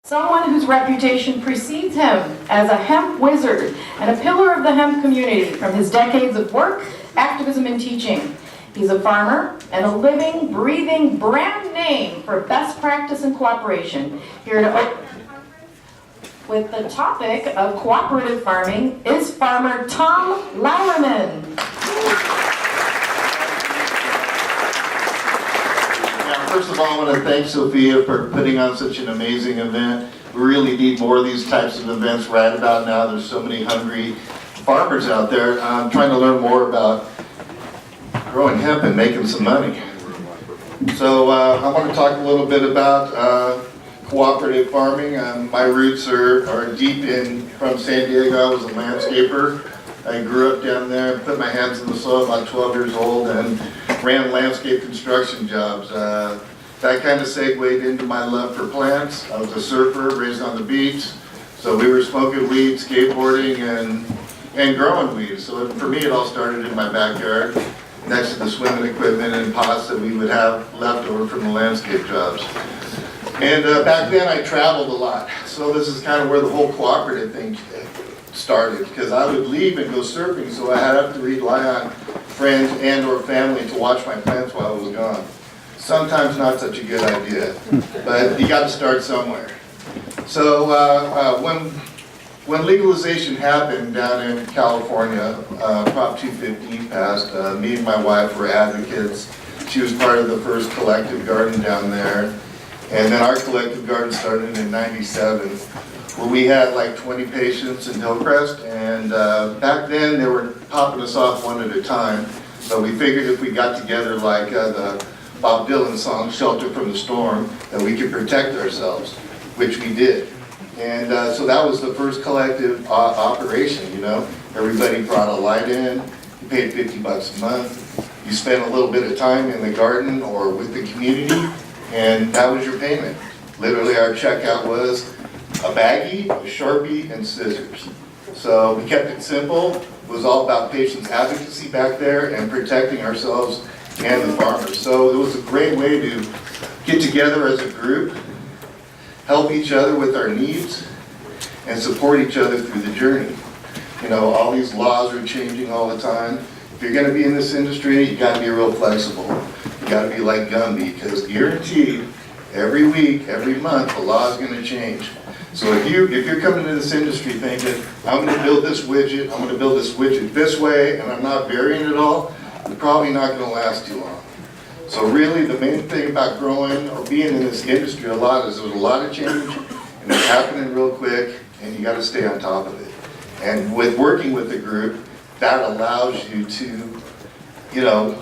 Someone whose reputation precedes him as a hemp wizard and a pillar of the hemp community from his decades of work, activism, and teaching. He's a farmer and a living, breathing brand name for best practice and cooperation. Here to open with the topic of cooperative farming is farmer Tom Lauerman. First of all, I want to thank Sophia for putting on such an amazing event. We really need more of these types of events right about now. There's so many hungry farmers out there. I'm trying to learn more about growing hemp and making some money. So I want to talk a little bit about cooperative farming. My roots are deep from San Diego. I was a landscaper. I grew up down there, put my hands in the soil about 12 years old, and ran landscape construction jobs. That kind of segued into my love for plants. I was a surfer, raised on the beach, so we were smoking weed, skateboarding, and growing weed. So for me, it all started in my backyard, next to the swimming equipment and pots that we would have left over from the landscape jobs. And back then, I traveled a lot. So this is kind of where the whole cooperative thing started, because I would leave and go surfing, so I had to rely on friends and or family to watch my plants while I was gone. Sometimes not such a good idea, but you got to start somewhere. So when legalization happened down in California, Prop 215 passed, me and my wife were advocates. She was part of the first collective garden down there, and then our collective garden started in '97. Where we had like 20 patients in Hillcrest, and back then they were popping us off one at a time, but we figured if we got together like the Bob Dylan song, Shelter from the Storm, that we could protect ourselves, which we did. And so that was the first collective operation, you know. Everybody brought a light in, you paid $50 a month, you spent a little bit of time in the garden or with the community, and that was your payment. Literally our checkout was a baggie, a Sharpie, and scissors. So we kept it simple. It was all about patients' advocacy back there and protecting ourselves and the farmers. So it was a great way to get together as a group, help each other with our needs, and support each other through the journey. You know, all these laws are changing all the time. If you're going to be in this industry, you got to be real flexible. You got to be like Gumby, because guaranteed, every week, every month, the law is going to change. So if you're coming into this industry thinking, I'm going to build this widget, I'm going to build this widget this way, and I'm not varying it all, you're probably not going to last too long. So really, the main thing about growing or being in this industry a lot is there's a lot of change, and it's happening real quick, and you got to stay on top of it. And with working with the group, that allows you to, you know,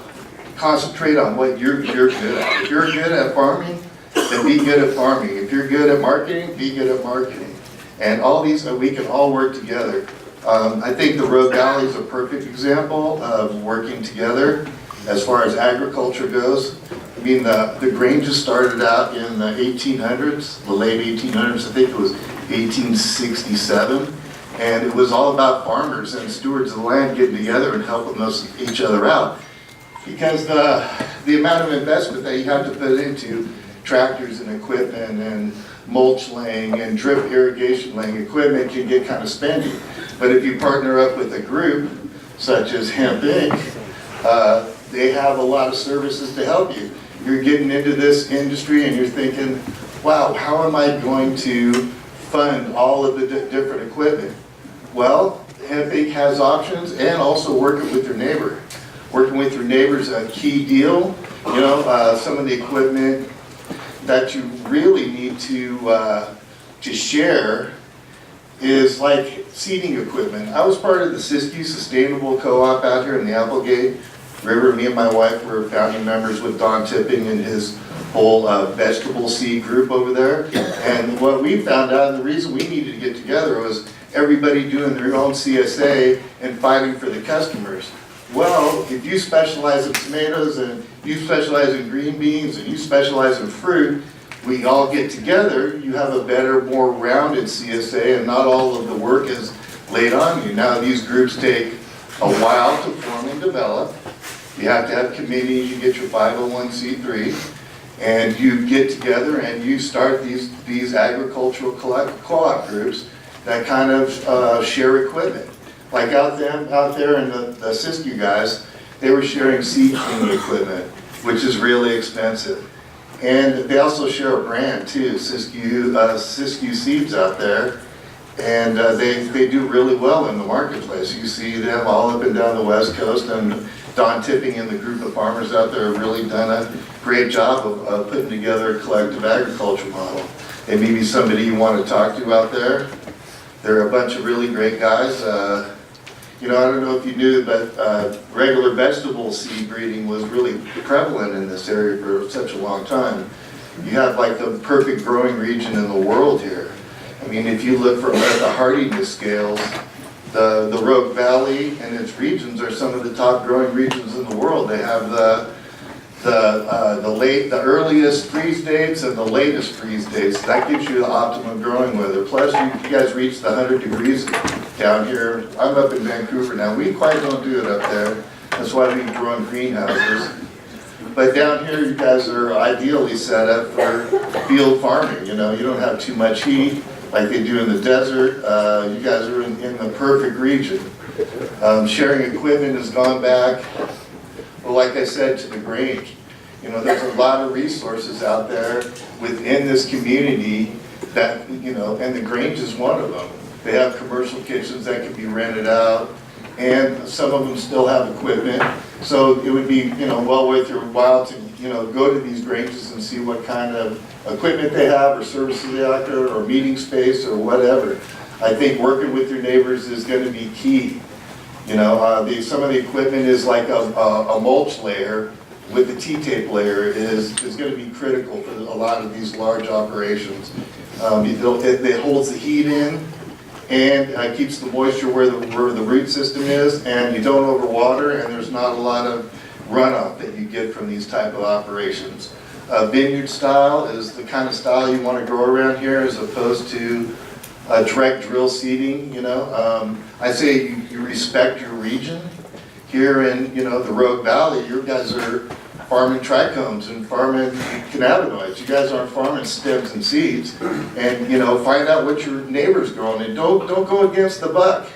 concentrate on what you're good at. If you're good at farming, then be good at farming. If you're good at marketing, be good at marketing. And all these, we can all work together. I think the Rogue Valley is a perfect example of working together as far as agriculture goes. I mean, the Granges started out in the 1800s, the late 1800s, I think it was 1867. And it was all about farmers and stewards of the land getting together and helping each other out. Because the amount of investment that you have to put into tractors and equipment and mulch laying and drip irrigation laying equipment can get kind of spendy. But if you partner up with a group such as Hemp Inc., they have a lot of services to help you. You're getting into this industry and you're thinking, wow, how am I going to fund all of the different equipment? Well, Hemp Inc. has options, and also working with your neighbor. Working with your neighbor is a key deal. You know, some of the equipment that you really need to share is like seeding equipment. I was part of the Siskiyou Sustainable Co-op out here in the Applegate River. Me and my wife were founding members with Don Tipping and his whole vegetable seed group over there. And what we found out, and the reason we needed to get together, was everybody doing their own CSA and fighting for the customers. Well, if you specialize in tomatoes and you specialize in green beans and you specialize in fruit, we all get together, you have a better, more rounded CSA, and not all of the work is laid on you. Now these groups take a while to form and develop. You have to have committees, you get your 501c3, And you get together and you start these agricultural co-op groups that kind of share equipment. Like out there in the Siskiyou guys, they were sharing seed cleaning equipment, which is really expensive. And they also share a brand too, Siskiyou Seeds out there. And they do really well in the marketplace. You see them all up and down the West Coast, and Don Tipping and the group of farmers out there have really done a great job of putting together a collective agriculture model. They may be somebody you want to talk to out there. They're a bunch of really great guys. You know, I don't know if you knew, but regular vegetable seed breeding was really prevalent in this area for such a long time. You have like the perfect growing region in the world here. I mean, if you look at the hardiness scales, the Rogue Valley and its regions are some of the top growing regions in the world. They have the earliest freeze dates and the latest freeze dates. That gives you the optimum growing weather. Plus, you guys reach the 100 degrees down here. I'm up in Vancouver now. We quite don't do it up there. That's why we grow in greenhouses. But down here, you guys are ideally set up for field farming. You know, you don't have too much heat like they do in the desert. You guys are in the perfect region. Sharing equipment has gone back, well, like I said, to the Grange. You know, there's a lot of resources out there within this community that, you know, and the Grange is one of them. They have commercial kitchens that can be rented out, and some of them still have equipment. So it would be, you know, well worth your while to, you know, go to these Granges and see what kind of equipment they have or services they offer or meeting space or whatever. I think working with your neighbors is going to be key. You know, some of the equipment is like a mulch layer with the T-tape layer is going to be critical for a lot of these large operations. It holds the heat in and keeps the moisture where the root system is, and you don't overwater, and there's not a lot of runoff that you get from these type of operations. Vineyard style is the kind of style you want to grow around here, as opposed to direct drill seeding. You know, I say you respect your region. Here in, you know, the Rogue Valley, you guys are farming trichomes and farming cannabinoids. You guys aren't farming stems and seeds. And, you know, find out what your neighbor's growing, and don't go against the buck.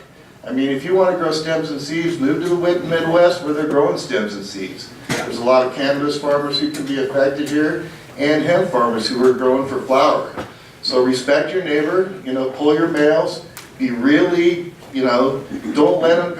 I mean, if you want to grow stems and seeds, move to the Midwest where they're growing stems and seeds. There's a lot of cannabis farmers who can be affected here, and hemp farmers who are growing for flower. So respect your neighbor, you know, pull your males, be really, you know, don't let it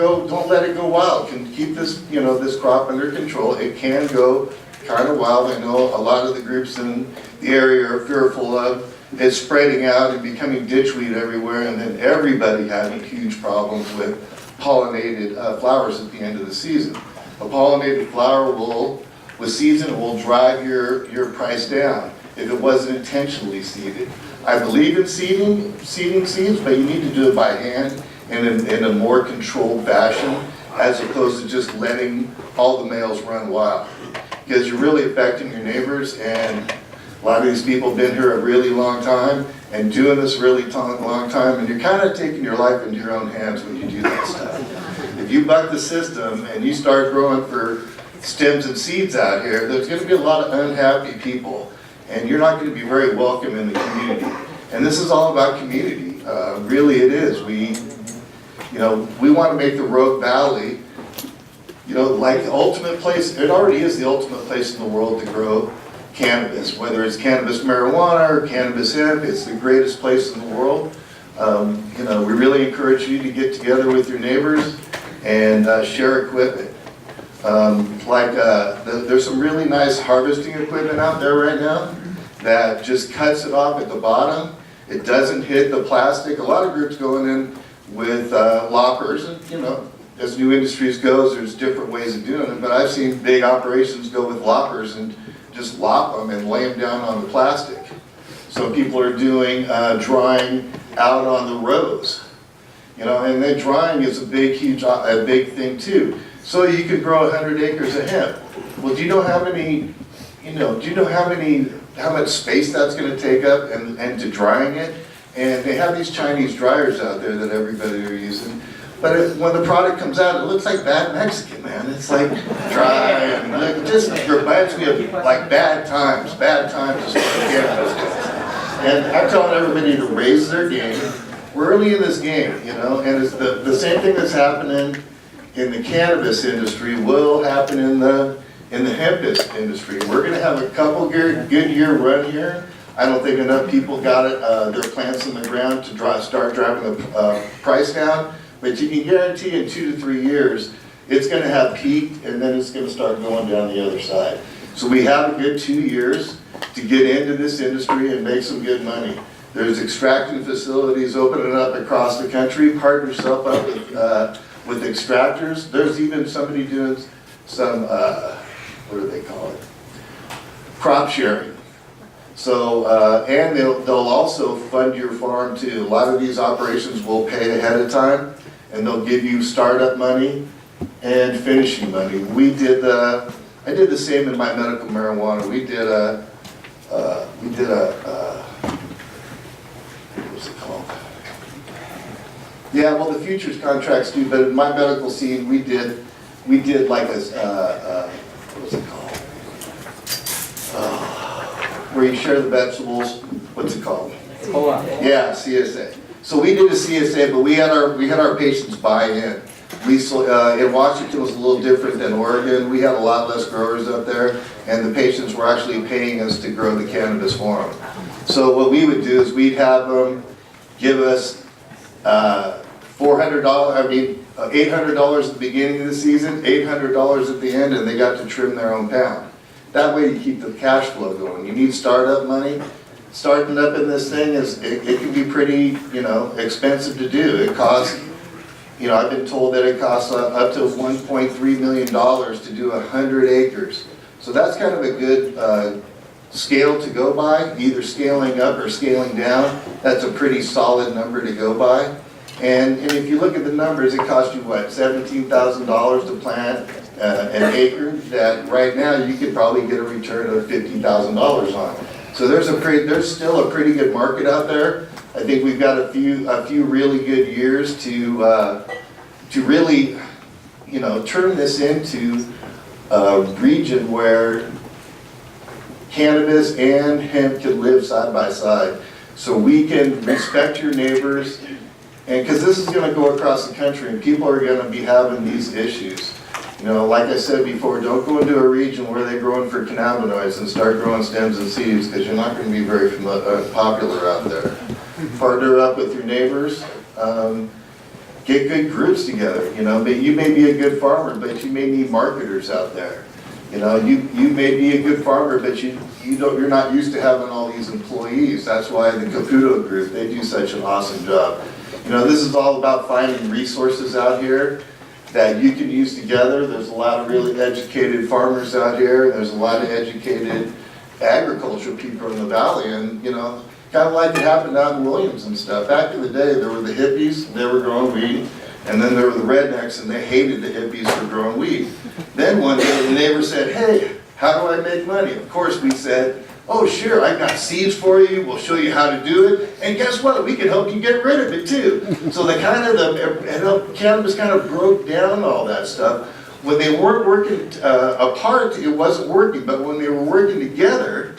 go wild. Can keep this, you know, this crop under control. It can go kind of wild. I know a lot of the groups in the area are fearful of it spreading out and becoming ditchweed everywhere, and then everybody having huge problems with pollinated flowers at the end of the season. A pollinated flower with season will drive your price down if it wasn't intentionally seeded. I believe in seeding seeds, but you need to do it by hand in a more controlled fashion, as opposed to just letting all the males run wild. Because you're really affecting your neighbors, and a lot of these people have been here a really long time and doing this really long time, and you're kind of taking your life into your own hands when you do that stuff. If you buck the system and you start growing for stems and seeds out here, there's going to be a lot of unhappy people, and you're not going to be very welcome in the community. And this is all about community. Really it is. We want to make the Rogue Valley, you know, like the ultimate place. It already is the ultimate place in the world to grow cannabis, whether it's cannabis marijuana or cannabis hemp. It's the greatest place in the world. You know, we really encourage you to get together with your neighbors and share equipment. There's some really nice harvesting equipment out there right now that just cuts it off at the bottom. It doesn't hit the plastic. A lot of groups going in with loppers, and you know, as new industries goes, there's different ways of doing it, but I've seen big operations go with loppers and just lop them and lay them down on the plastic. So people are doing drying out on the rows, you know, and then drying is a big thing too. So you could grow 100 acres of hemp. Well, do you know how much space that's going to take up and to drying it? And they have these Chinese dryers out there that everybody are using. But when the product comes out, it looks like bad Mexican, man. It's like dry and it just reminds me of like bad times as far as cannabis goes. And I'm telling everybody to raise their game. We're early in this game, you know, and it's the same thing that's happening in the cannabis industry will happen in the hemp industry. We're going to have a couple good year run here. I don't think enough people got their plants in the ground to start driving the price down. But you can guarantee in 2 to 3 years, it's going to have peaked and then it's going to start going down the other side. So we have a good 2 years to get into this industry and make some good money. There's extracting facilities opening up across the country. Partner yourself up with extractors. There's even somebody doing some, what do they call it? Crop sharing. So, and they'll also fund your farm too. A lot of these operations will pay ahead of time, and they'll give you startup money and finishing money. I did the same in my medical marijuana. We did what's it called? Yeah, well, the futures contracts do, but in my medical scene, we did like a, what's it called? Where you share the vegetables, what's it called? Yeah, CSA. So we did a CSA, but we had our patients buy in. In Washington it was a little different than Oregon. We had a lot less growers up there, and the patients were actually paying us to grow the cannabis for them. So what we would do is we'd have them give us $800 at the beginning of the season, $800 at the end, and they got to trim their own pound. That way you keep the cash flow going. You need startup money. Starting up in this thing it can be pretty, you know, expensive to do. It costs, you know, I've been told that it costs up to $1.3 million to do 100 acres. So that's kind of a good scale to go by, either scaling up or scaling down. That's a pretty solid number to go by. And if you look at the numbers, it costs you what, $17,000 to plant an acre, that right now you could probably get a return of $50,000 on. So there's still a pretty good market out there. I think we've got a few really good years to really, you know, turn this into a region where cannabis and hemp can live side by side. So we can respect your neighbors, and because this is going to go across the country and people are going to be having these issues. You know, like I said before, don't go into a region where they're growing for cannabinoids and start growing stems and seeds, because you're not going to be very popular out there. Partner up with your neighbors. Get good groups together. You know, you may be a good farmer, but you may need marketers out there. You know, you may be a good farmer, but you're not used to having all these employees. That's why the Cooperative group, they do such an awesome job. You know, this is all about finding resources out here that you can use together. There's a lot of really educated farmers out here. There's a lot of educated agricultural people in the valley, and you know, kind of like it happened down in Williams and stuff. Back in the day, there were the hippies, they were growing weed, and then there were the rednecks, and they hated the hippies for growing weed. Then one day, the neighbor said, "Hey, how do I make money?" Of course, we said, "Oh, sure, I've got seeds for you. We'll show you how to do it. And guess what? We can help you get rid of it too." So cannabis kind of broke down all that stuff. When they weren't working apart, it wasn't working. But when they were working together,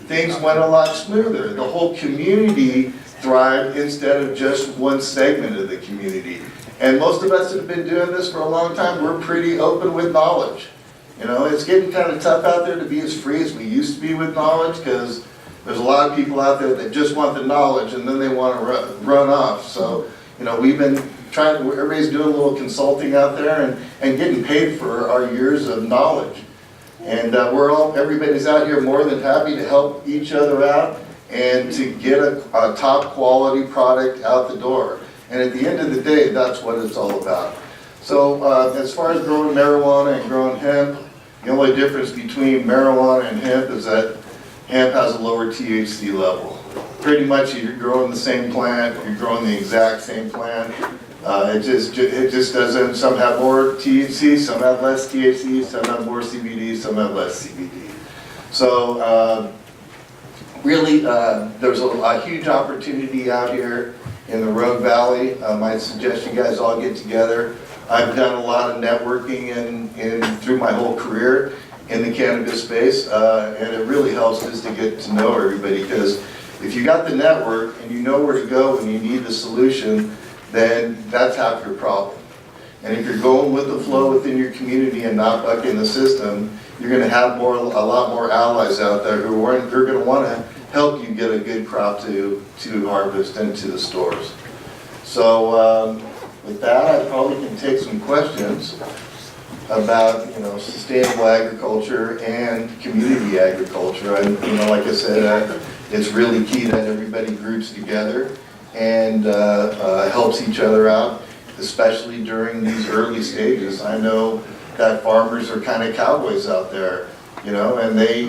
things went a lot smoother. The whole community thrived instead of just one segment of the community. And most of us that have been doing this for a long time, we're pretty open with knowledge. You know, it's getting kind of tough out there to be as free as we used to be with knowledge, because there's a lot of people out there that just want the knowledge and then they want to run off. So, you know, we've been everybody's doing a little consulting out there and getting paid for our years of knowledge. And everybody's out here more than happy to help each other out and to get a top quality product out the door. And at the end of the day, that's what it's all about. So as far as growing marijuana and growing hemp, the only difference between marijuana and hemp is that hemp has a lower THC level. Pretty much you're growing the same plant, you're growing the exact same plant. It just doesn't, some have more THC, some have less THC, some have more CBD, some have less CBD. So really there's a huge opportunity out here, in the Rogue Valley. I suggest you guys all get together. I've done a lot of networking through my whole career in the cannabis space, and it really helps just to get to know everybody, because if you got the network and you know where to go when you need the solution, then that's half your problem. And if you're going with the flow within your community and not bucking the system, you're going to have a lot more allies out there who are going to want to help you get a good crop to harvest into the stores. So with that, I probably can take some questions about, sustainable agriculture and community agriculture. And like I said, it's really key that everybody groups together and helps each other out, especially during these early stages. I know that farmers are kind of cowboys out there, and they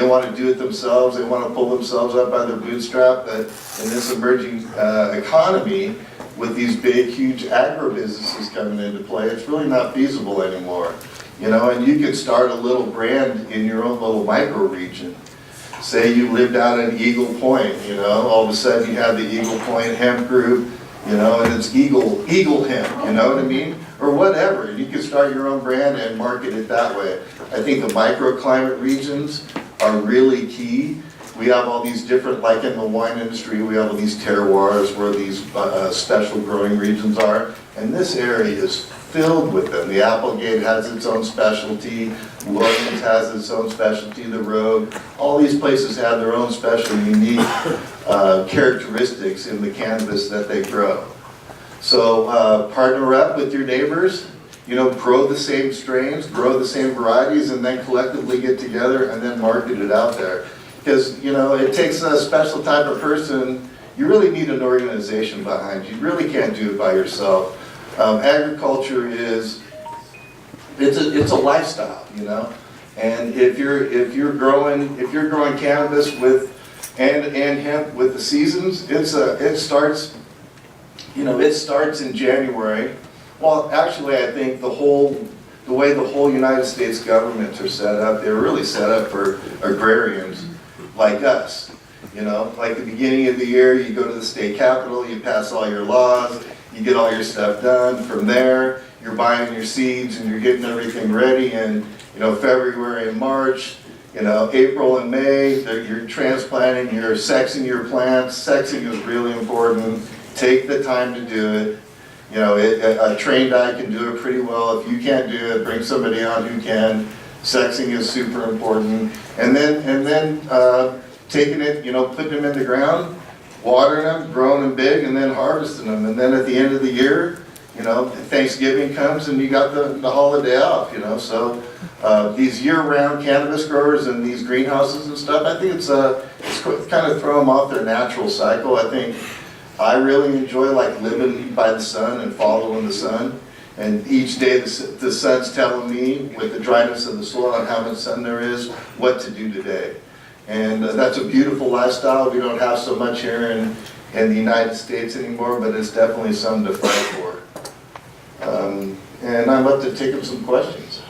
want to do it themselves. They want to pull themselves up by their bootstrap. But in this emerging economy, with these big, huge agribusinesses coming into play, it's really not feasible anymore. And you could start a little brand in your own little micro region. Say you lived out in Eagle Point, all of a sudden you have the Eagle Point Hemp Group, and it's Eagle Hemp, you know what I mean? Or whatever. You can start your own brand and market it that way. I think the microclimate regions are really key. We have all these different, like in the wine industry, we have all these terroirs where these special growing regions are. And this area is filled with them. The Applegate has its own specialty. Williams has its own specialty, the Rogue. All these places have their own special, unique characteristics in the cannabis that they grow. So partner up with your neighbors, grow the same strains, grow the same varieties, and then collectively get together and then market it out there. Because, it takes a special type of person. You really need an organization behind you. You really can't do it by yourself. Agriculture it's a lifestyle, And if you're growing cannabis and hemp with the seasons, it starts in January. Well, actually, I think the way the whole United States governments are set up, they're really set up for agrarians like us. Like the beginning of the year, you go to the state capitol, you pass all your laws, you get all your stuff done. From there, you're buying your seeds and you're getting everything ready. And February and March, April and May, you're transplanting, you're sexing your plants. Sexing is really important. Take the time to do it. A trained eye can do it pretty well. If you can't do it, bring somebody on who can. Sexing is super important. And then taking it, putting them in the ground, watering them, growing them big, and then harvesting them. And then at the end of the year, Thanksgiving comes and you got the holiday off, So these year-round cannabis growers and these greenhouses and stuff, I think it's kind of throw them off their natural cycle. I think I really enjoy living by the sun and following the sun. And each day the sun's telling me, with the dryness of the soil and how much sun there is, what to do today. And that's a beautiful lifestyle. We don't have so much here in the United States anymore, but it's definitely something to fight for. And I'd love to take up some questions.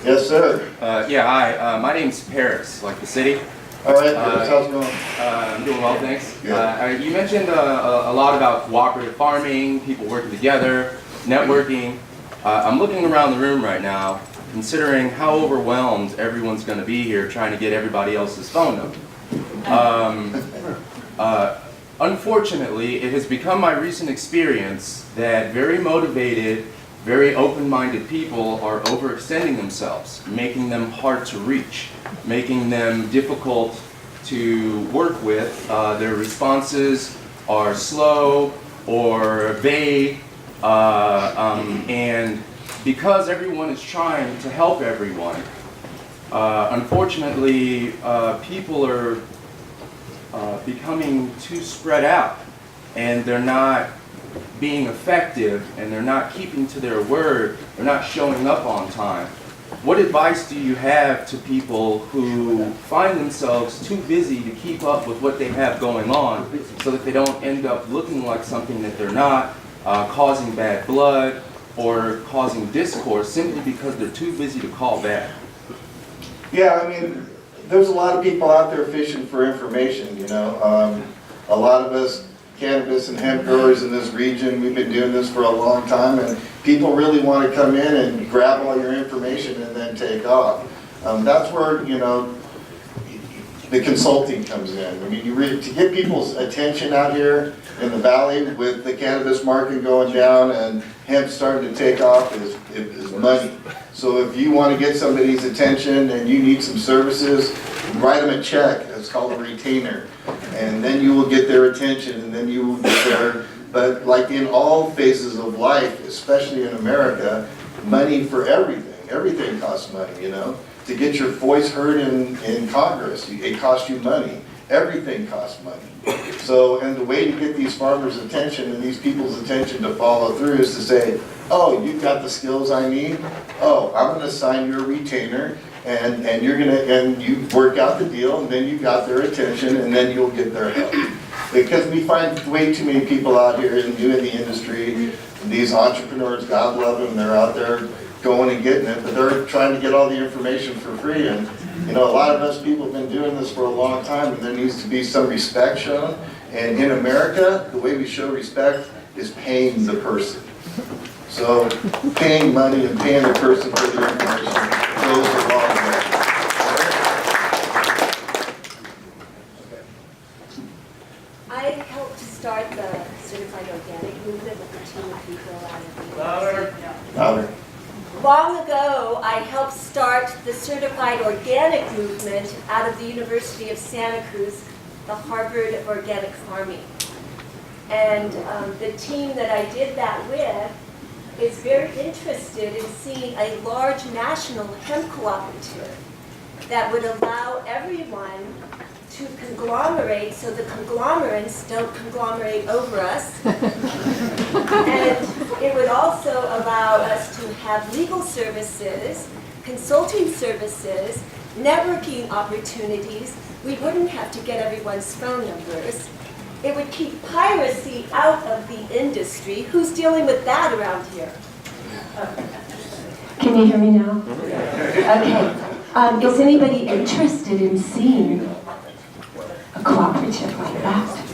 Yes, sir. Hi. My name's Paris, like the city. All right, how's it going? I'm doing well, thanks. Yeah. You mentioned a lot about cooperative farming, people working together, networking. I'm looking around the room right now, considering how overwhelmed everyone's going to be here trying to get everybody else's phone number. Unfortunately, it has become my recent experience that very motivated, very open-minded people are overextending themselves, making them hard to reach, making them difficult to work with. Their responses are slow or vague, and because everyone is trying to help everyone, unfortunately, people are becoming too spread out, and they're not being effective, and they're not keeping to their word, they're not showing up on time. What advice do you have to people who find themselves too busy to keep up with what they have going on so that they don't end up looking like something that they're not, causing bad blood or causing discourse simply because they're too busy to call back? Yeah, I mean, there's a lot of people out there fishing for information, you know. A lot of us cannabis and hemp growers in this region, we've been doing this for a long time, and people really want to come in and grab all your information and then take off. That's where, you know, the consulting comes in. I mean, to get people's attention out here in the valley with the cannabis market going down and hemp starting to take off is money. So if you want to get somebody's attention and you need some services, write them a check. It's called a retainer. And then you will get their attention, and then you will get their, but like in all phases of life, especially in America, money for everything. Everything costs money, you know. To get your voice heard in Congress, it costs you money. Everything costs money. So, and the way to get these farmers' attention and these people's attention to follow through is to say, oh, you've got the skills I need. Oh, I'm going to sign you a retainer, and you're going to, and you work out the deal, and then you got their attention, and then you'll get their help. Because we find way too many people out here in the industry, these entrepreneurs, God love them, they're out there going and getting it, but they're trying to get all the information for free. And you know, a lot of us people have been doing this for a long time, and there needs to be some respect shown. And in America, the way we show respect is paying the person. So paying money and paying the person for their information goes a long way. I helped start the certified organic movement with a team of people out of the Louder. Long ago, I helped start the certified organic movement out of the University of Santa Cruz, the Harvard of Organic Farming. And the team that I did that with is very interested in seeing a large national hemp cooperative that would allow everyone to conglomerate so the conglomerates don't conglomerate over us. And it would also allow us to have legal services, consulting services, networking opportunities. We wouldn't have to get everyone's phone numbers. It would keep piracy out of the industry. Who's dealing with that around here? Can you hear me now? Okay. Is anybody interested in seeing a cooperative like that?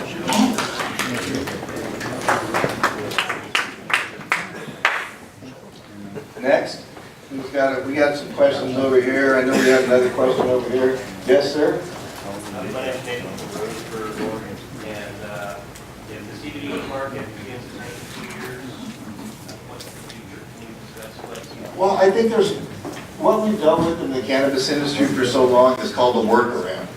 Next, we got some questions over here. I know we have another question over here. Yes, sir? My name's Nathan Roseburg, and if the CBD market begins to take 2 years, what's the future? Can you discuss what? Well, I think there's, what we've dealt with in the cannabis industry for so long is called a workaround.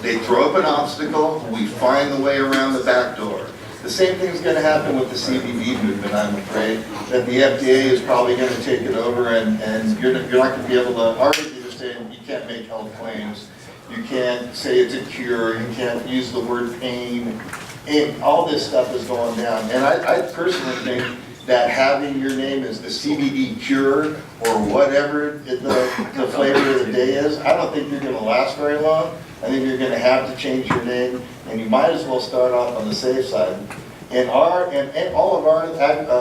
They throw up an obstacle, we find the way around the back door. The same thing's going to happen with the CBD movement, I'm afraid, that the FDA is probably going to take it over, and you're not going to be able to, already they're saying you can't make health claims, you can't say it's a cure, you can't use the word pain, and all this stuff is going down. And I personally think that having your name as the CBD cure or whatever the flavor of the day is, I don't think you're going to last very long. I think you're going to have to change your name, and you might as well start off on the safe side. In and all of our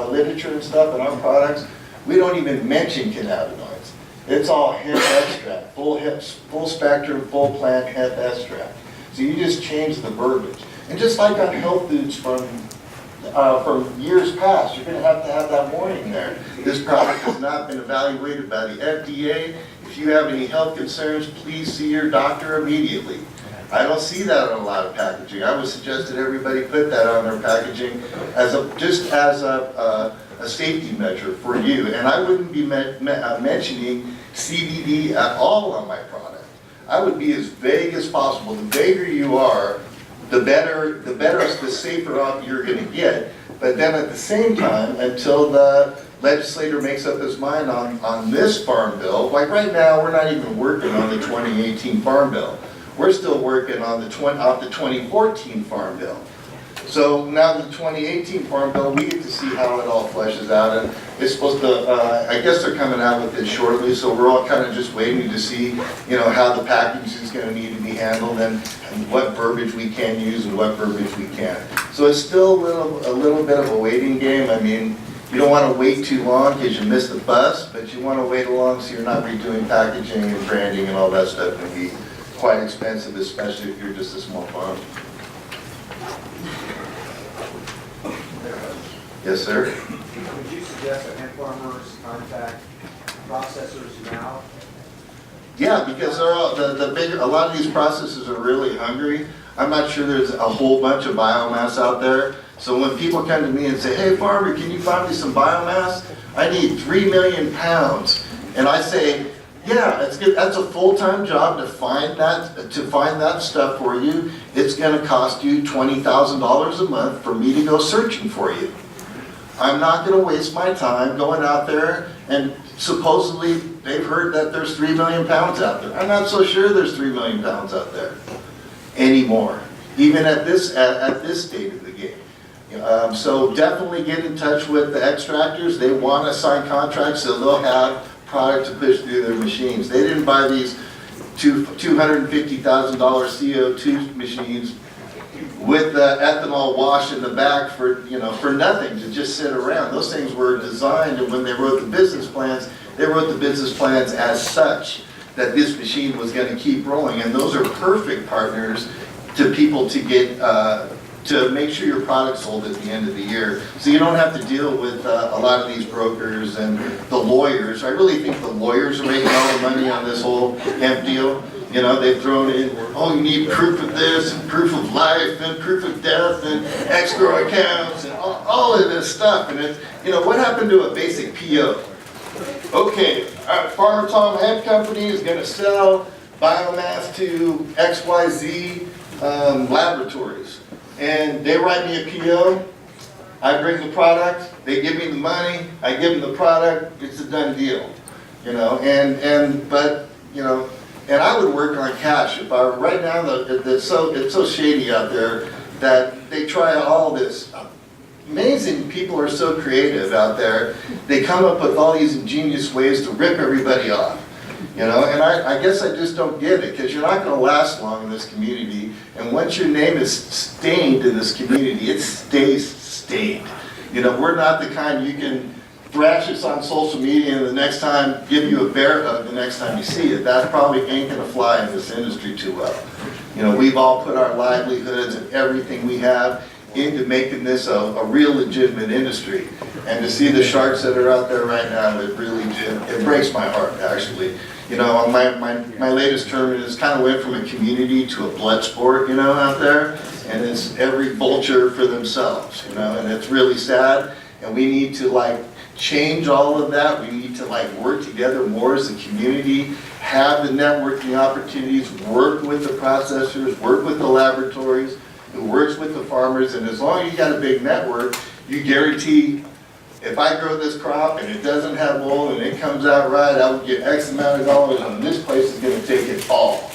literature and stuff and our products, we don't even mention cannabinoids. It's all hemp extract, full spectrum, full plant hemp extract. So you just change the verbiage. And just like on health foods from years past, you're going to have that warning there. This product has not been evaluated by the FDA. If you have any health concerns, please see your doctor immediately. I don't see that on a lot of packaging. I would suggest that everybody put that on their packaging as just as a safety measure for you. And I wouldn't be mentioning CBD at all on my product. I would be as vague as possible. The vaguer you are, the better, the safer off you're going to get. But then at the same time, until the legislator makes up his mind on this farm bill, like right now, we're not even working on the 2018 farm bill. We're still working on the 2014 farm bill. So now the 2018 farm bill, we get to see how it all fleshes out, and it's supposed to, I guess they're coming out with it shortly, so we're all kind of just waiting to see, you know, how the packaging is going to need to be handled and what verbiage we can use and what verbiage we can't. So it's still a little bit of a waiting game. I mean, you don't want to wait too long because you miss the bus, but you want to wait along so you're not redoing packaging and branding and all that stuff, and quite expensive, especially if you're just a small farm. Yes, sir? Would you suggest that hemp farmers contact processors now? Yeah, because they're all, a lot of these processors are really hungry. I'm not sure there's a whole bunch of biomass out there. So when people come to me and say, hey farmer, can you find me some biomass? I need 3 million pounds. And I say, yeah, that's good. That's a full-time job to find that stuff for you. It's gonna cost you $20,000 a month for me to go searching for you. I'm not gonna waste my time going out there and supposedly they've heard that there's 3 million pounds out there. I'm not so sure there's 3 million pounds out there anymore, even at this state of the game. So definitely get in touch with the extractors. They want to sign contracts so they'll have product to push through their machines. They didn't buy these $250,000 CO2 machines with the ethanol wash in the back for nothing, to just sit around. Those things were designed, and when they wrote the business plans, they wrote the business plans as such that this machine was going to keep rolling. And those are perfect partners to people to get to make sure your product's sold at the end of the year. So you don't have to deal with a lot of these brokers and the lawyers. I really think the lawyers are making all the money on this whole hemp deal. You know, they've thrown in, oh, you need proof of this, and proof of life, and proof of death, and escrow accounts, and all of this stuff. And it's, what happened to a basic PO? Okay, Farmer Tom Hemp Company is going to sell biomass to XYZ laboratories. And they write me a PO, I bring the product, they give me the money, I give them the product, it's a done deal. And I would work on cash. If I right now, it's so shady out there that they try all this. Amazing people are so creative out there. They come up with all these ingenious ways to rip everybody off. And I guess I just don't get it, because you're not going to last long in this community. And once your name is stained in this community, it stays stained. We're not the kind you can thrash us on social media and the next time give you a bear hug the next time you see it. That probably ain't going to fly in this industry too well. We've all put our livelihoods and everything we have into making this a real legitimate industry. And to see the sharks that are out there right now, it breaks my heart, actually. My latest term is kind of went from a community to a blood sport, out there. And it's every vulture for themselves, and it's really sad. And we need to change all of that. We need to work together more as a community, have the networking opportunities, work with the processors, work with the laboratories, who works with the farmers. And as long as you got a big network, you guarantee, if I grow this crop and it doesn't have mold and it comes out right, I will get X amount of dollars, and this place is going to take it all.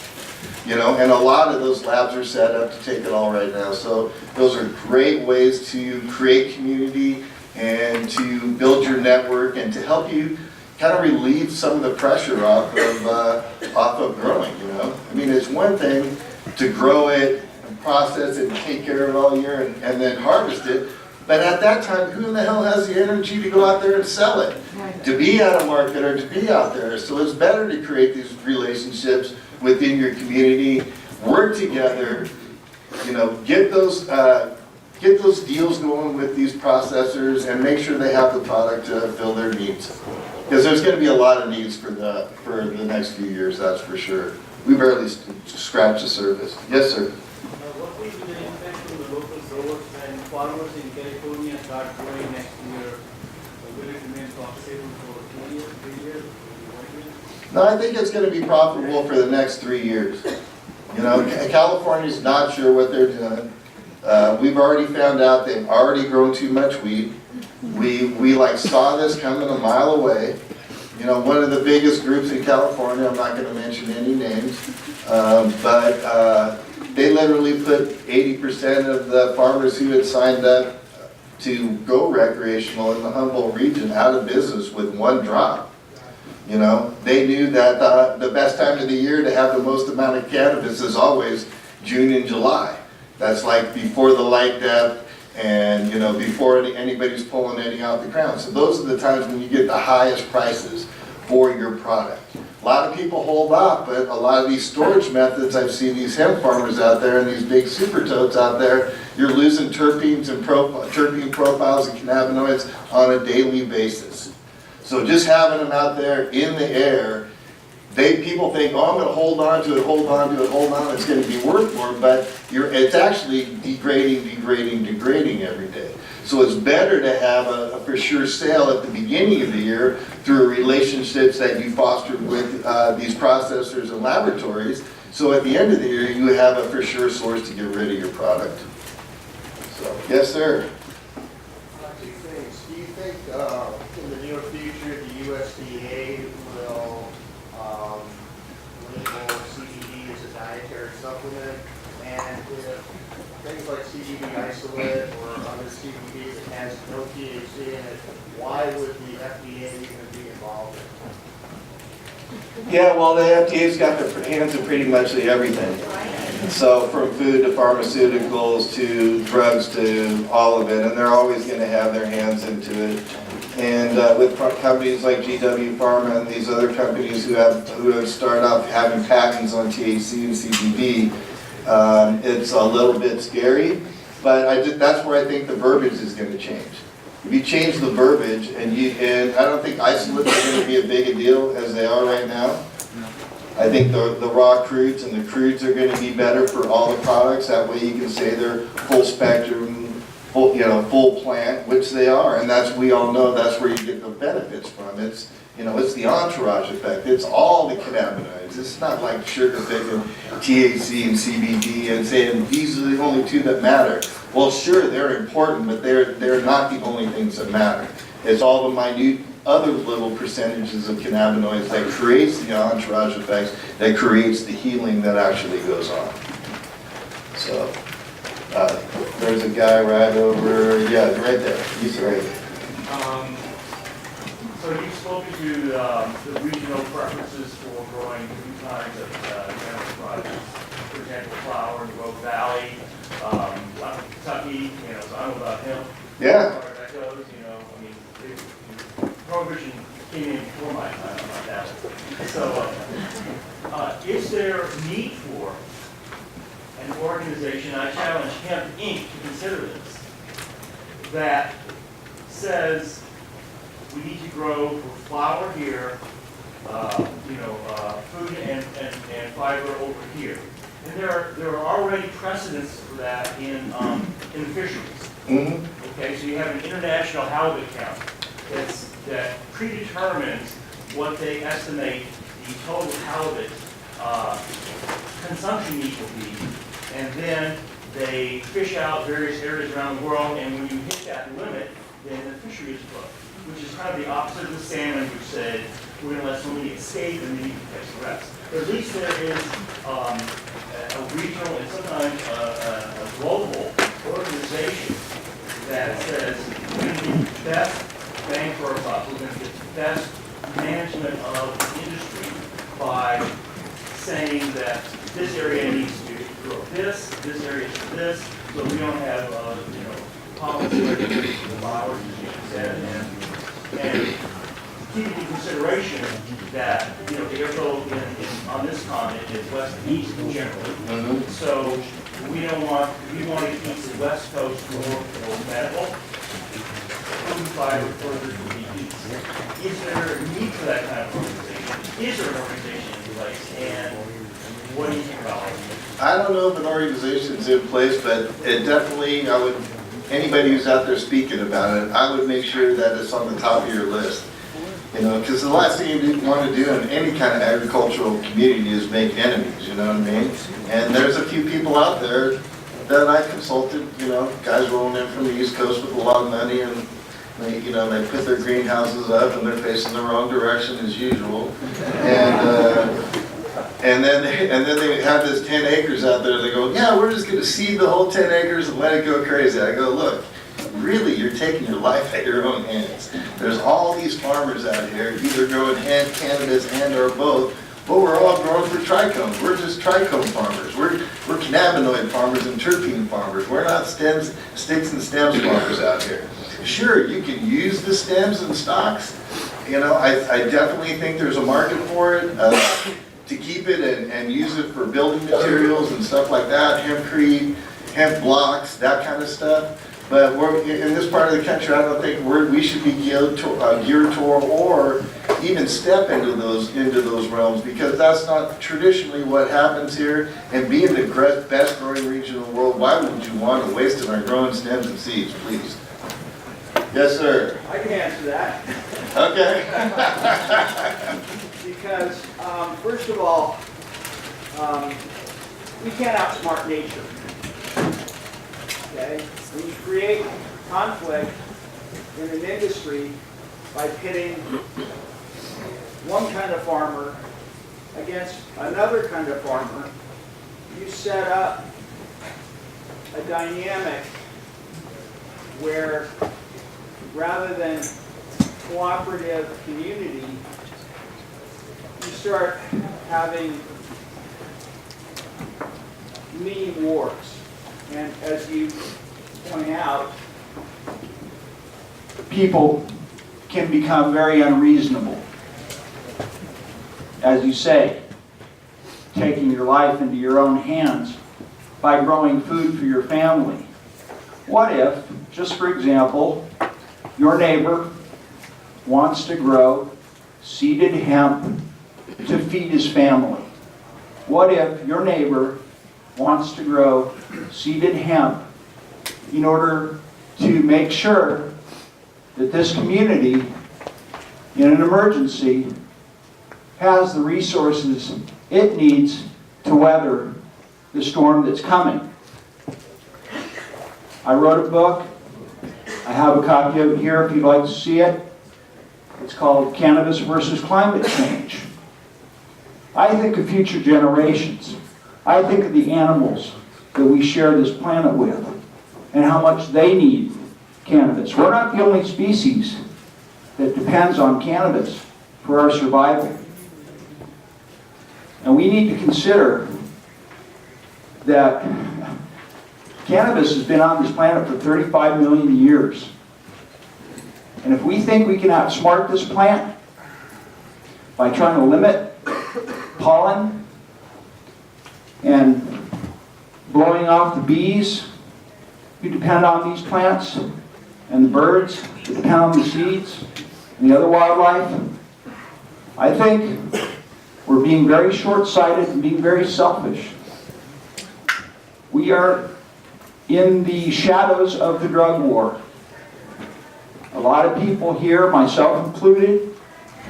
And a lot of those labs are set up to take it all right now. So those are great ways to create community and to build your network and to help you kind of relieve some of the pressure off of growing. I mean, it's one thing to grow it and process it and take care of it all year and then harvest it. But at that time, who in the hell has the energy to go out there and sell it? To be at a market or to be out there. So it's better to create these relationships within your community, work together, get those deals going with these processors and make sure they have the product to fill their needs. Because there's going to be a lot of needs for the next few years, that's for sure. We barely scratched the surface. Yes, sir? What will be the impact on the local growers and farmers in California start growing next year? Will it remain profitable for 2 years, 3 years, 1 year? No, I think it's going to be profitable for the next 3 years. California's not sure what they're doing. We've already found out they've already grown too much weed. We saw this coming a mile away. One of the biggest groups in California, I'm not going to mention any names, but they literally put 80% of the farmers who had signed up to go recreational in the Humboldt region out of business with one drop. They knew that the best time of the year to have the most amount of cannabis is always June and July. That's before the light depth and before anybody's pulling any out the ground. So those are the times when you get the highest prices for your product. A lot of people hold off, but a lot of these storage methods, I've seen these hemp farmers out there and these big super totes out there, you're losing terpenes and terpene profiles and cannabinoids on a daily basis. So just having them out there in the air, people think, oh, I'm going to hold on to it, hold on to it, hold on, it's going to be worth more, but it's actually degrading every day. So it's better to have a for sure sale at the beginning of the year through relationships that you fostered with these processors and laboratories. So at the end of the year, you have a for sure source to get rid of your product. So, yes, sir. Two things. Do you think in the near future the USDA will label CBD as a dietary supplement? And if things like CBD isolate or other CBD that has no THC in it, why would the FDA even be involved in it? Yeah, well, the FDA's got their hands in pretty much everything. So from food to pharmaceuticals to drugs to all of it, and they're always going to have their hands into it. And with companies like GW Pharma and these other companies who have started off having patents on THC and CBD, it's a little bit scary. But that's where I think the verbiage is going to change. If you change the verbiage, and I don't think isolates are going to be as big a deal as they are right now. I think the raw crudes and the crudes are going to be better for all the products. That way you can say they're full spectrum, full plant, which they are, and we all know that's where you get the benefits from. It's the entourage effect. It's all the cannabinoids. It's not like sugar picking THC and CBD and saying these are the only two that matter. Well, sure, they're important, but they're not the only things that matter. It's all the minute other little percentages of cannabinoids that creates the entourage effects, that creates the healing that actually goes on. So, there's a guy right over, yeah, right there. He's right. So you've spoken to the regional preferences for growing new kinds of cannabis products. For example, flower in the Rogue Valley, Kentucky, so I know about hemp. Yeah. As far as that goes, prohibition came in before my time on that. So, is there need for an organization, I challenge Hemp Inc. to consider this, that says we need to grow for flower here, food and fiber over here. And there are already precedents for that in the fisheries. Mm-hmm. Okay, so you have an international halibut count that predetermines what they estimate the total halibut consumption need will be, and then they fish out various areas around the world, and when you hit that limit, then the fishery is booked, which is kind of the opposite of the salmon, which said we're going to let somebody escape and then you can catch the rest. But at least there is a regional and sometimes a global organization that says we're going to get the best bang for our buck. We're going to get the best management of the industry by saying that this area needs to grow this area is for this, so we don't have, policy regulations for the flowers, as you said, and keeping in consideration that, the air flow on this continent is west and east generally. Mm-hmm. So we want to keep the west coast more for medical, food fiber further to the east. Is there a need for that kind of organization? Is there an organization in place? And what do you think about it? I don't know if an organization's in place, but it definitely, anybody who's out there speaking about it, I would make sure that it's on the top of your list. Because the last thing you want to do in any kind of agricultural community is make enemies, you know what I mean? And there's a few people out there that I consulted, guys rolling in from the East Coast with a lot of money, and they put their greenhouses up and they're facing the wrong direction as usual. And then they have this 10 acres out there. They go, yeah, we're just going to seed the whole 10 acres and let it go crazy. I go, look, really, you're taking your life at your own hands. There's all these farmers out here, either growing hemp, cannabis, and or both, but we're all growing for trichomes. We're just trichome farmers. We're cannabinoid farmers and terpene farmers. We're not sticks and stems farmers out here. Sure, you can use the stems and stalks, you know, I definitely think there's a market for it, to keep it and use it for building materials and stuff like that, hempcrete, hemp blocks, that kind of stuff. But we're, in this part of the country, I don't think we should be geared toward or even step into those realms, because that's not traditionally what happens here. And being the best growing region in the world, why would you want to waste it on growing stems and seeds, please? Yes, sir. I can answer that. Okay. Because, first of all, we can't outsmart nature. Okay? When you create conflict in an industry by pitting one kind of farmer against another kind of farmer, you set up a dynamic where rather than cooperative community, you start having mini wars. And as you point out, people can become very unreasonable. As you say, taking your life into your own hands by growing food for your family. What if, just for example, your neighbor wants to grow seeded hemp to feed his family? What if your neighbor wants to grow seeded hemp in order to make sure that this community, in an emergency, has the resources it needs to weather the storm that's coming? I wrote a book. I have a copy of it here if you'd like to see it. It's called Cannabis versus Climate Change. I think of future generations. I think of the animals that we share this planet with and how much they need cannabis. We're not the only species that depends on cannabis for our survival. And we need to consider that cannabis has been on this planet for 35 million years. And if we think we can outsmart this plant by trying to limit pollen and blowing off the bees who depend on these plants and the birds who depend on the seeds and the other wildlife, I think we're being very short-sighted and being very selfish. We are in the shadows of the drug war. A lot of people here, myself included,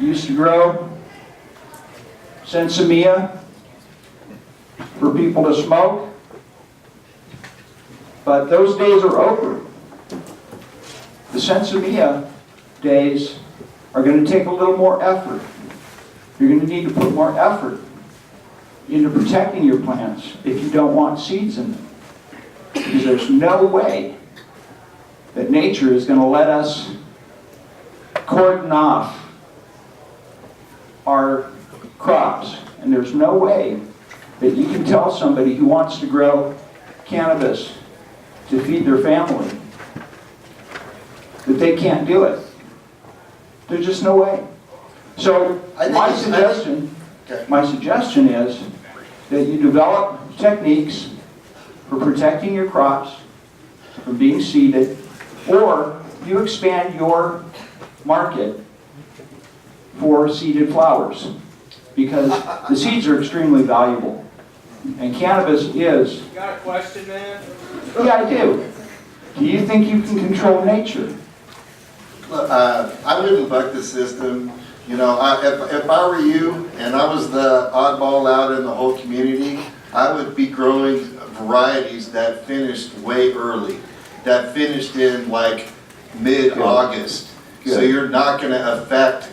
used to grow sensimilla for people to smoke. But those days are over. The sensimilla days are going to take a little more effort. You're going to need to put more effort into protecting your plants if you don't want seeds in them. Because there's no way that nature is going to let us cordon off our crops. And there's no way that you can tell somebody who wants to grow cannabis to feed their family that they can't do it. There's just no way. So my suggestion is that you develop techniques for protecting your crops from being seeded, or you expand your market for seeded flowers, because the seeds are extremely valuable. And cannabis is... You got a question, man? Yeah, I do. Do you think you can control nature? I wouldn't buck the system. You know, if I were you and I was the oddball out in the whole community, I would be growing varieties that finished way early, that finished in like mid-August. So you're not going to affect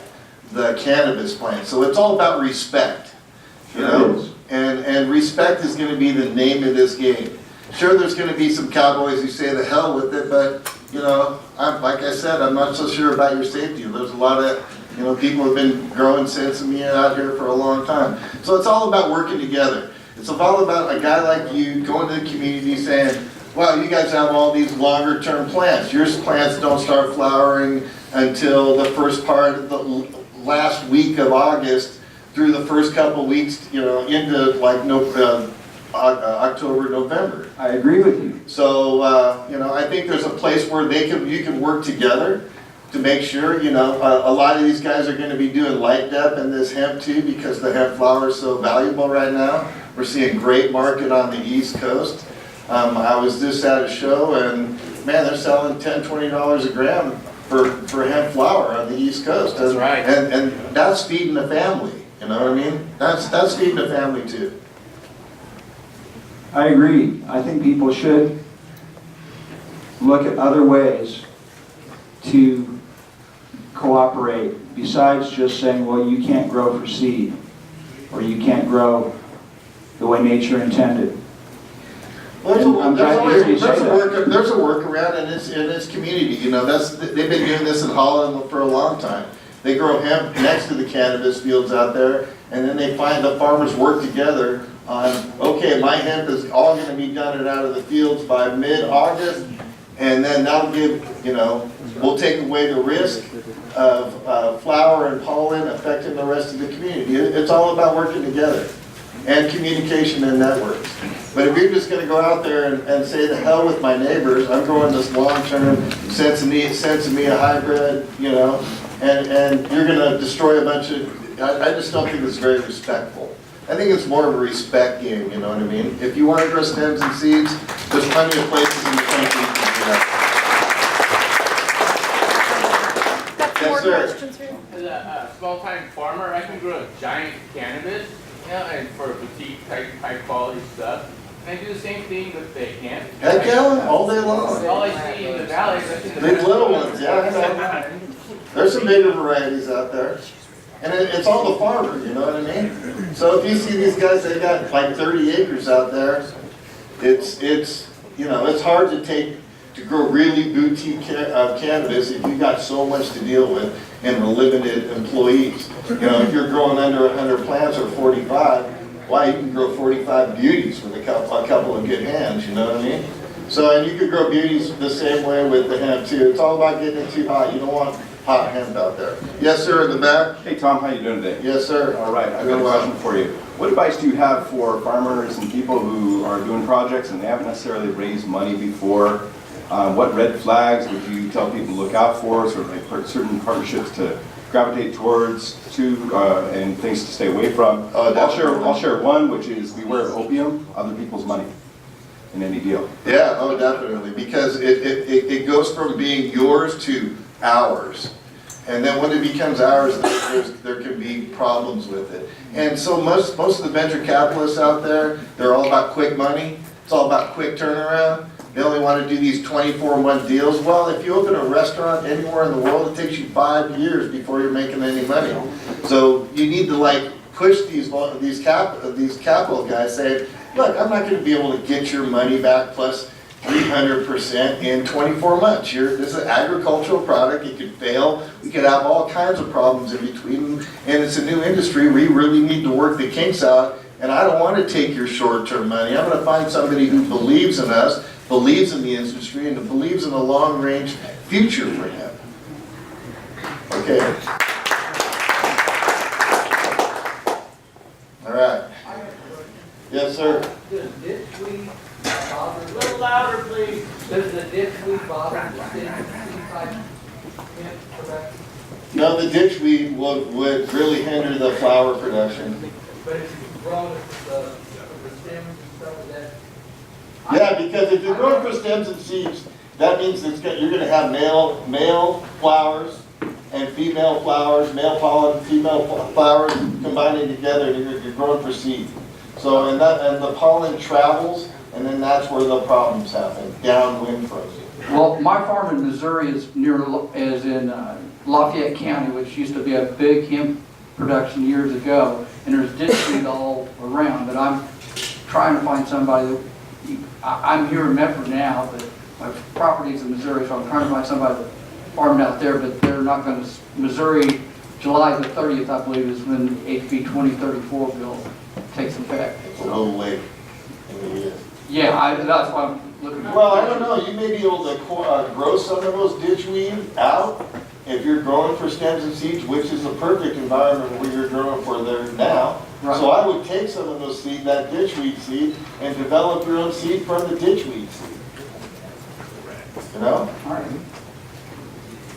the cannabis plant. So it's all about respect, you know? And respect is going to be the name of this game. Sure, there's going to be some cowboys who say the hell with it, but, you know, like I said, I'm not so sure about your safety. There's a lot of, you know, people have been growing sensimilla out here for a long time. So it's all about working together. It's all about a guy like you going to the community saying, well, you guys have all these longer term plants. Your plants don't start flowering until the first part of the last week of August through the first couple weeks, you know, into like October, November. I agree with you. So, you know, I think there's a place where you can work together to make sure, you know, a lot of these guys are gonna be doing light dep in this hemp too, because the hemp flower is so valuable right now. We're seeing great market on the East Coast. I was just at a show and, man, they're selling $10, $20 a gram for hemp flower on the East Coast. That's right. And that's feeding the family, you know what I mean? That's feeding the family too. I agree. I think people should look at other ways to cooperate besides just saying, well, you can't grow for seed or you can't grow the way nature intended. Well, There's there's a workaround in its community. You know, they've been doing this in Holland for a long time. They grow hemp next to the cannabis fields out there, and then they find the farmers work together on, okay, my hemp is all going to be done and out of the fields by mid-August, and then that'll give, you know, we'll take away the risk of flower and pollen affecting the rest of the community. It's all about working together and communication and networks. But if you're just going to go out there and say, the hell with my neighbors, I'm growing this long-term sensimilla hybrid, you know, and you're going to destroy a bunch of, I just don't think it's very respectful. I think it's more of a respect game, you know what I mean? If you want to grow stems and seeds, there's plenty of places in the country you can do that. Got Yes, more sir. questions for you? As a small-time farmer, I can grow a giant cannabis, you know, and for boutique type high-quality stuff. And I do the same thing with the hemp. Heck yeah, all day long. All I see in the valley, I see the Big little ones, yeah. There's some bigger varieties out there. And it's all the farmer, you know what I mean? So if you see these guys, they got like 30 acres out there, it's you know, it's hard to grow really boutique cannabis if you've got so much to deal with and limited employees. You know, if you're growing under 100 plants or 45, why, you can grow 45 beauties with a couple of good hands, you know what I mean? So, and you could grow beauties the same way with the hemp too. It's all about getting it too hot. You don't want hot hemp out there. Yes, sir, in the back. Hey Tom, how you doing today? Yes, sir. All right, I've got a question for you. What advice do you have for farmers and people who are doing projects and they haven't necessarily raised money before? What red flags would you tell people to look out for, sort of like certain partnerships to gravitate towards, and things to stay away from? I'll share one, which is beware of opium, other people's money in any deal. Yeah, oh, definitely, because it goes from being yours to ours. And then when it becomes ours, there can be problems with it. And so most of the venture capitalists out there, they're all about quick money. It's all about quick turnaround. They only want to do these 24-month deals. Well, if you open a restaurant anywhere in the world, it takes you 5 years before you're making any money. So you need to like push these capital guys saying, look, I'm not going to be able to get your money back plus 300% in 24 months. This is an agricultural product. It could fail. We could have all kinds of problems in between. And it's a new industry. We really need to work the kinks out. And I don't want to take your short-term money. I'm going to find somebody who believes in us, believes in the industry, and believes in a long-range future for him. Okay. All right. Yes, sir. Does ditchweed bother? A little louder, please. Does the ditchweed bother the seed type hemp production? No, the ditchweed would really hinder the flower production. But if you grow it with the stems and stuff like that. Yeah, because if you're growing for stems and seeds, that means you're going to have male flowers and female flowers, male pollen, female flowers combining together, and you're growing for seed. So, and the pollen travels, and then that's where the problems happen, downwind from you. Well, my farm in Missouri is in Lafayette County, which used to be a big hemp production years ago, and there's ditchweed all around. But I'm trying to find somebody that I'm here in Medford now, but my property's in Missouri, so I'm trying to find somebody that farmed out there. But they're not going to. Missouri, July the 30th, I believe, is when the HB 2034 bill takes effect. It's a little late. Yeah, that's why I'm looking at. Well, I don't know, you may be able to grow some of those ditchweed out if you're growing for stems and seeds, which is the perfect environment where you're growing for there now. Right. So I would take some of those seed, that ditchweed seed, and develop your own seed from the ditchweed seed. You know? All right.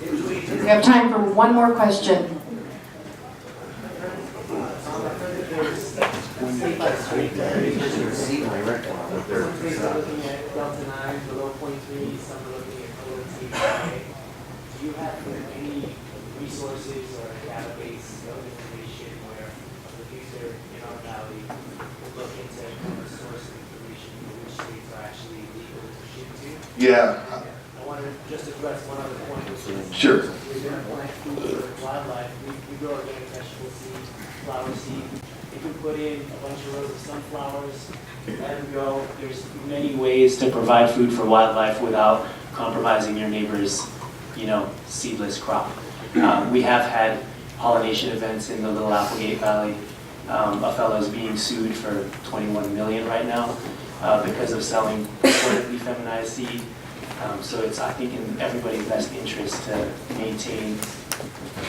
We have time for one more question. Some states are looking at Delta 9 below 0.3, some are looking at below 0.3. Do you have any resources or a database of information where a producer in our valley would look into a source of information for which states are actually legal to ship to? Yeah. I want to just address one other point, which is Sure. we're going to plant food for wildlife. We grow organic vegetable seed, flower seed. If we put in a bunch of rows of sunflowers, let them go. There's many ways to provide food for wildlife without compromising your neighbor's, seedless crop. We have had pollination events in the Little Applegate Valley. A fellow is being sued for $21 million right now because of selling politically feminized seed. So it's, I think, in everybody's best interest to maintain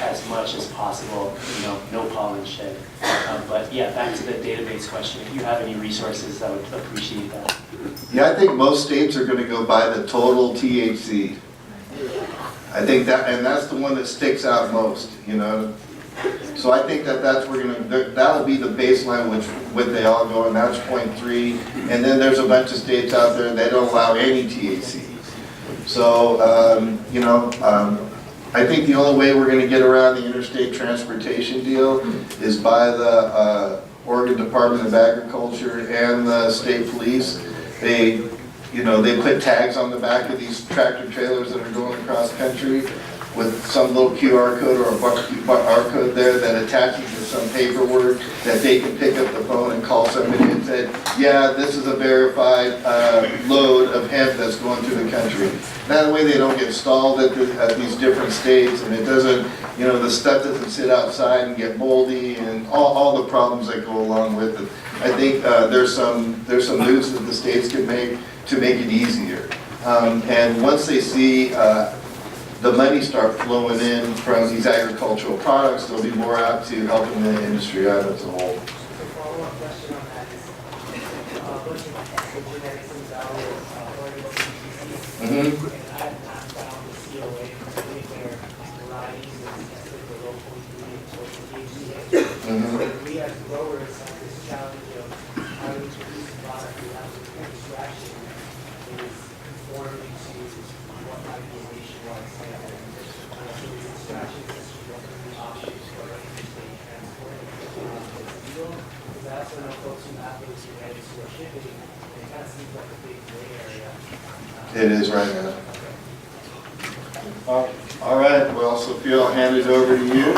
as much as possible, no pollen shed. But yeah, back to the database question. If you have any resources, I would appreciate that. Yeah, I think most states are going to go by the total THC. I think that, and that's the one that sticks out most, So I think that's that'll be the baseline which they all go, and that's 0.3. And then there's a bunch of states out there that don't allow any THC. So, I think the only way we're going to get around the interstate transportation deal is by the Oregon Department of Agriculture and the state police. They put tags on the back of these tractor trailers that are going across country with some little QR code or a barcode there that attaches to some paperwork that they can pick up the phone and call somebody and say, yeah, this is a verified load of hemp that's going through the country. That way they don't get stalled at these different states, and it doesn't, the stuff doesn't sit outside and get moldy and all the problems that go along with it. I think there's some moves that the states can make to make it easier. And once they see the money start flowing in from these agricultural products, they'll be more apt to helping the industry out as a whole. The follow-up question on that is, looking at the genetics and value of Oregon CPC, and I've not found the COA in particular varieties that tested for low 0.3 and THC. We as growers have this challenge of how to produce a product without the extraction is conforming to what might be a nationwide standard. So these extractions are the options for interstate transport. Is legal? Because I also know folks who have those genetics who are shipping, and it kind of seems like a big gray area. It is right now. All right, well, Sophia, I'll hand it over to you.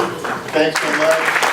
Thanks so much.